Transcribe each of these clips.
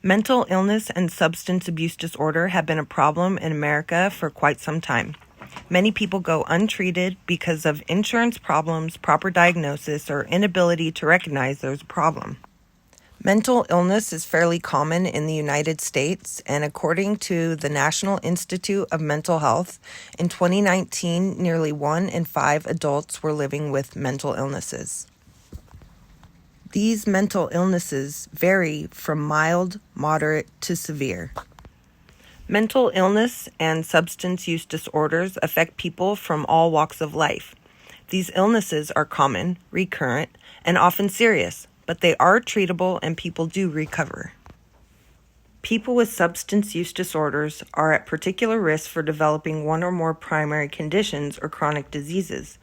Mental illness and substance abuse disorder have been a problem in America for quite some time. Many people go untreated because of insurance problems, proper diagnosis, or inability to recognize there's a problem. Mental illness is fairly common in the United States, and according to the National Institute of Mental Health, in 2019, nearly 1 in 5 adults were living with mental illnesses. These mental illnesses vary from mild, moderate, to severe. Mental illness and substance use disorders affect people from all walks of life. These illnesses are common, recurrent, and often serious, but they are treatable and people do recover. People with substance use disorders are at particular risk for developing one or more primary conditions or chronic diseases.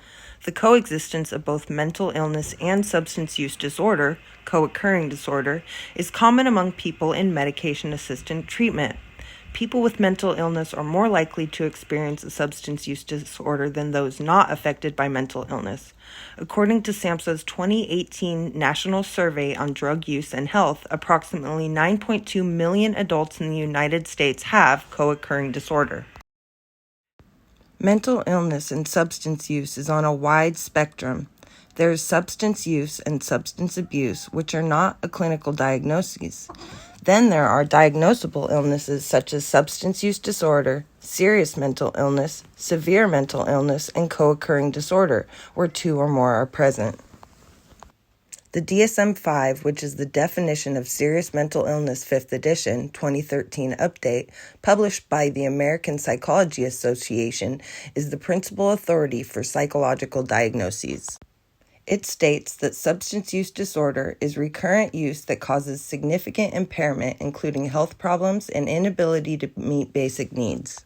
The coexistence of both mental illness and substance use disorder, co-occurring disorder, is common among people in medication-assisted treatment. People with mental illness are more likely to experience a substance use disorder than those not affected by mental illness. According to SAMHSA's 2018 National Survey on Drug Use and Health, approximately 9.2 million adults in the United States have co-occurring disorder. Mental illness and substance use is on a wide spectrum. There is substance use and substance abuse, which are not a clinical diagnosis. Then there are diagnosable illnesses such as substance use disorder, serious mental illness, severe mental illness, and co-occurring disorder, where 2 or more are present. The DSM-5, which is the definition of serious mental illness 5th edition, 2013 update, published by the American Psychology Association, is the principal authority for psychological diagnoses. It states that substance use disorder is recurrent use that causes significant impairment, including health problems and inability to meet basic needs.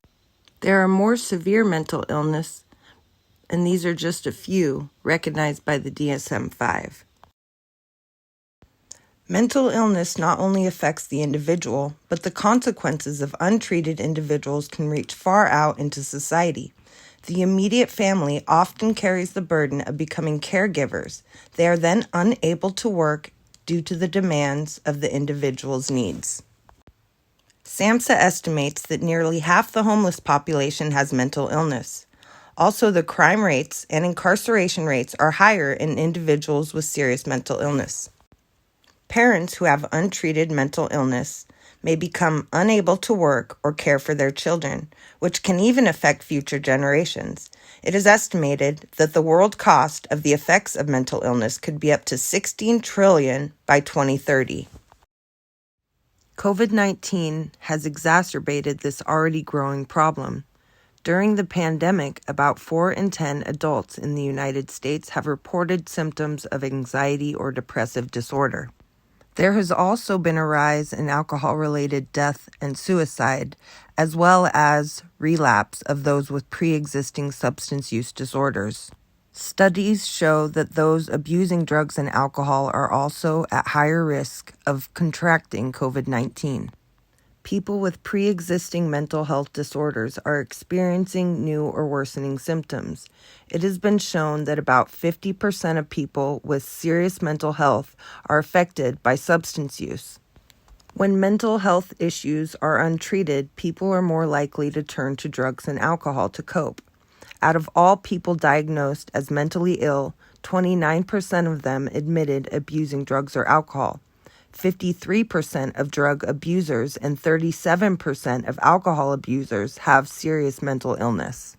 There are more severe mental illness, and these are just a few recognized by the DSM-5. Mental illness not only affects the individual, but the consequences of untreated individuals can reach far out into society. The immediate family often carries the burden of becoming caregivers. They are then unable to work due to the demands of the individual's needs. SAMHSA estimates that nearly half the homeless population has mental illness. Also, the crime rates and incarceration rates are higher in individuals with serious mental illness. Parents who have untreated mental illness may become unable to work or care for their children, which can even affect future generations. It is estimated that the world cost of the effects of mental illness could be up to $16 trillion by 2030. COVID-19 has exacerbated this already growing problem. During the pandemic, about 4 in 10 adults in the United States have reported symptoms of anxiety or depressive disorder. There has also been a rise in alcohol-related death and suicide, as well as relapse of those with pre-existing substance use disorders. Studies show that those abusing drugs and alcohol are also at higher risk of contracting COVID-19. People with pre-existing mental health disorders are experiencing new or worsening symptoms. It has been shown that about 50% of people with serious mental health are affected by substance use. When mental health issues are untreated, people are more likely to turn to drugs and alcohol to cope. Out of all people diagnosed as mentally ill, 29% of them admitted abusing drugs or alcohol. 53% of drug abusers and 37% of alcohol abusers have serious mental illness.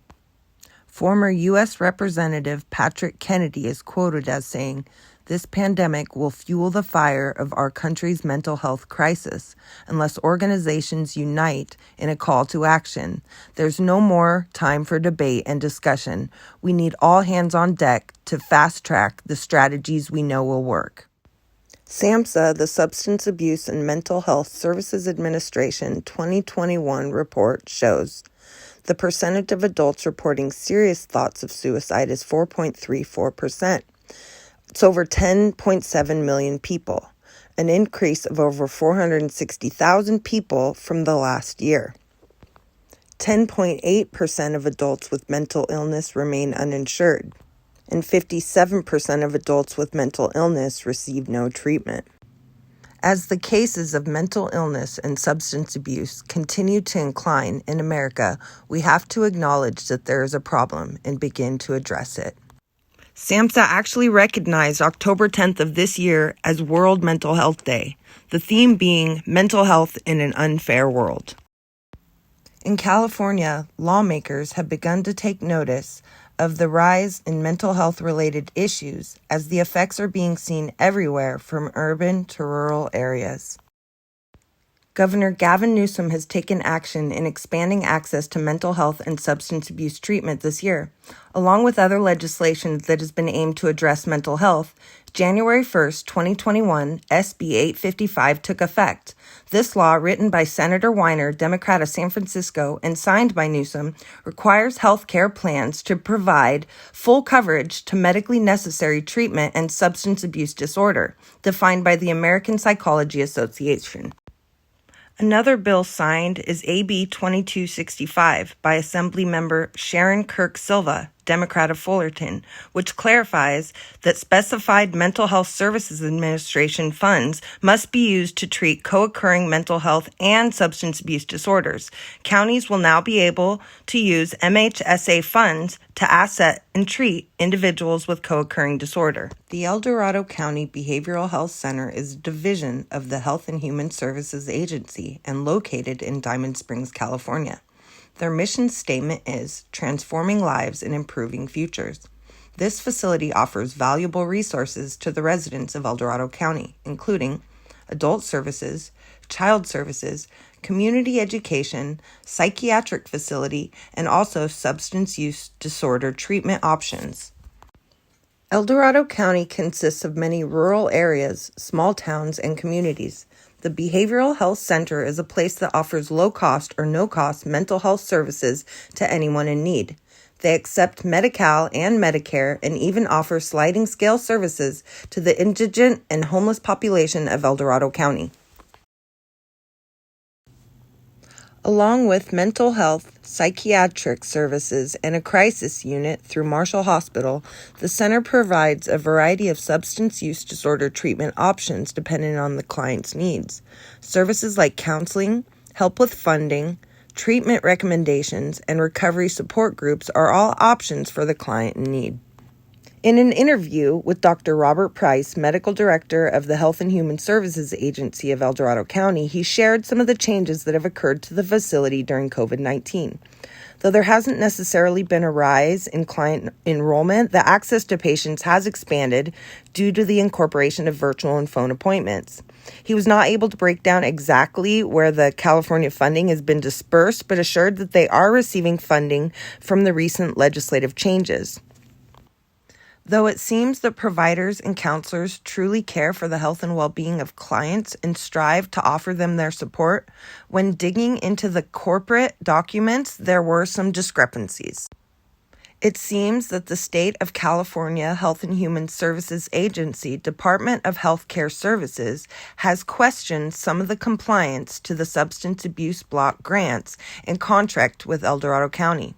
Former U.S. Representative Patrick Kennedy is quoted as saying, "This pandemic will fuel the fire of our country's mental health crisis unless organizations unite in a call to action. There's no more time for debate and discussion. We need all hands on deck to fast-track the strategies we know will work." SAMHSA, the Substance Abuse and Mental Health Services Administration 2021 report shows the percentage of adults reporting serious thoughts of suicide is 4.34%. It's over 10.7 million people, an increase of over 460,000 people from the last year. 10.8% of adults with mental illness remain uninsured, and 57% of adults with mental illness receive no treatment. As the cases of mental illness and substance abuse continue to incline in America, we have to acknowledge that there is a problem and begin to address it. SAMHSA actually recognized October 10th of this year as World Mental Health Day, the theme being mental health in an unfair world. In California, lawmakers have begun to take notice of the rise in mental health-related issues as the effects are being seen everywhere from urban to rural areas. Governor Gavin Newsom has taken action in expanding access to mental health and substance abuse treatment this year. Along with other legislation that has been aimed to address mental health, January 1st, 2021, SB 855 took effect. This law, written by Senator Weiner, Democrat of San Francisco, and signed by Newsom, requires health care plans to provide full coverage to medically necessary treatment and substance abuse disorder, defined by the American Psychology Association. Another bill signed is AB 2265 by Assemblymember Sharon Kirk Silva, Democrat of Fullerton, which clarifies that specified Mental Health Services Administration funds must be used to treat co-occurring mental health and substance abuse disorders. Counties will now be able to use MHSA funds to asset and treat individuals with co-occurring disorder. The El Dorado County Behavioral Health Center is a division of the Health and Human Services Agency and located in Diamond Springs, California. Their mission statement is transforming lives and improving futures. This facility offers valuable resources to the residents of El Dorado County, including adult services, child services, community education, psychiatric facility, and also substance use disorder treatment options. El Dorado County consists of many rural areas, small towns, and communities. The Behavioral Health Center is a place that offers low-cost or no-cost mental health services to anyone in need. They accept Medi-Cal and Medicare and even offer sliding scale services to the indigent and homeless population of El Dorado County. Along with mental health, psychiatric services, and a crisis unit through Marshall Hospital, the center provides a variety of substance use disorder treatment options depending on the client's needs. Services like counseling, help with funding, treatment recommendations, and recovery support groups are all options for the client in need. In an interview with Dr. Robert Price, Medical Director of the Health and Human Services Agency of El Dorado County, he shared some of the changes that have occurred to the facility during COVID-19. Though there hasn't necessarily been a rise in client enrollment, the access to patients has expanded due to the incorporation of virtual and phone appointments. He was not able to break down exactly where the California funding has been dispersed, but assured that they are receiving funding from the recent legislative changes. Though it seems that providers and counselors truly care for the health and well-being of clients and strive to offer them their support, when digging into the corporate documents, there were some discrepancies. It seems that the State of California Health and Human Services Agency, Department of Health Care Services, has questioned some of the compliance to the substance abuse block grants and contract with El Dorado County.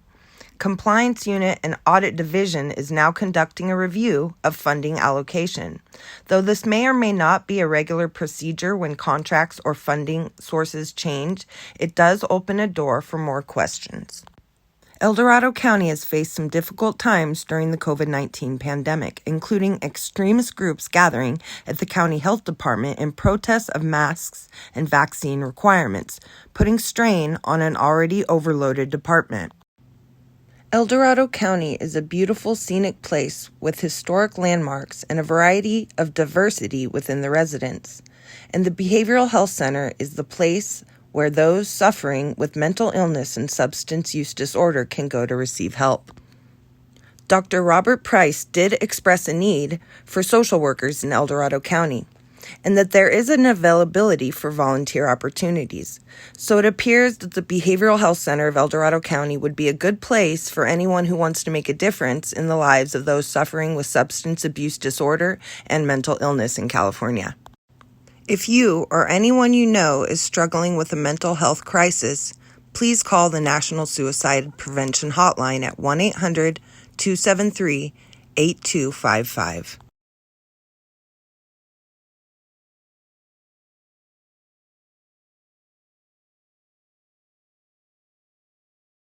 Compliance Unit and Audit Division is now conducting a review of funding allocation. Though this may or may not be a regular procedure when contracts or funding sources change, it does open a door for more questions. El Dorado County has faced some difficult times during the COVID-19 pandemic, including extremist groups gathering at the county health department in protest of masks and vaccine requirements, putting strain on an already overloaded department. El Dorado County is a beautiful scenic place with historic landmarks and a variety of diversity within the residents. And the Behavioral Health Center is the place where those suffering with mental illness and substance use disorder can go to receive help. Dr. Robert Price did express a need for social workers in El Dorado County, and that there is an availability for volunteer opportunities. So it appears that the Behavioral Health Center of El Dorado County would be a good place for anyone who wants to make a difference in the lives of those suffering with substance abuse disorder and mental illness in California. If you or anyone you know is struggling with a mental health crisis, please call the National Suicide Prevention Hotline at 1-800-273-8255.